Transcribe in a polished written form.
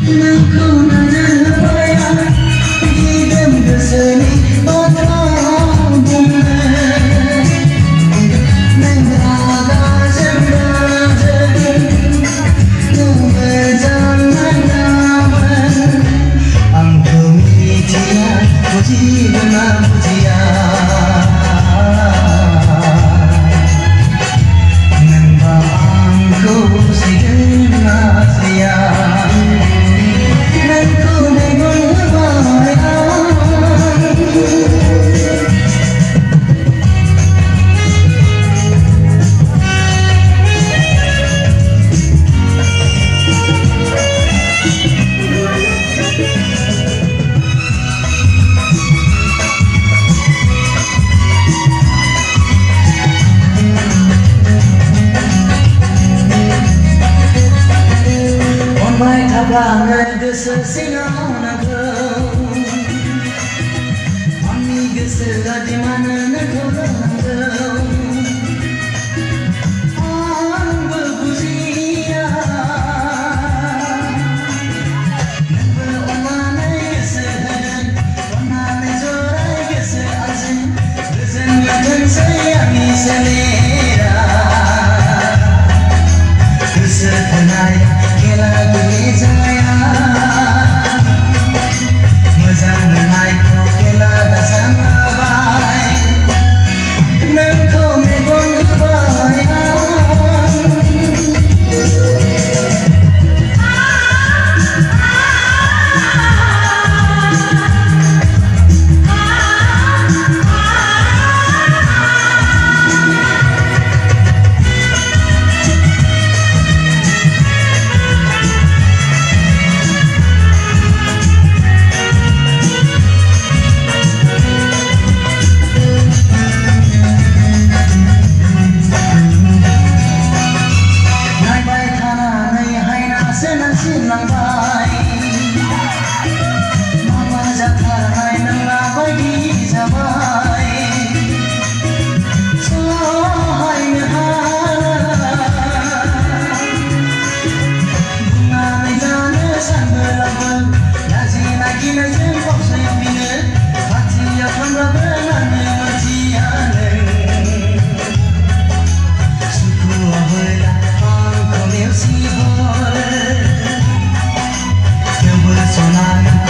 नोंखौ नोजोर होबाया दिदोम गोसोनि बाथ्रा बुंनो नों रागा जोंदों नोंबो जाननाङामोन आंखौ मिथिया बुजिगोना बुजिया नोंबा आंखौ सैगोना सैया नोंखौ मेगन होबाय अनबाय थाब्लानो गोसो सिङाव नोंखौ आंनि गोसोआ दिमानो नोंखौ नांगौ आंबो बुजिया नोंबो अननानै गोसो होदों अननानै जराय गोसो आंजों गोजोन मोनथोंसै आंनि सोलेरा गोसो थोनाय खेला गेलेजाया मोजां मोननायखौ खेला दासानबाय नोंखौ मेगन होबाय नांबाय मामा जाथारनाय नोंना बायदि जाबाय सहायनो हाला बुंनानै लानो सानबोलाबो लाजिनाय गिनायजों फावसायफिनो खाथियाव थांब्लाबो लानो मोनथिया नों सुखुआव होला आंखौ नेवसिहरो सना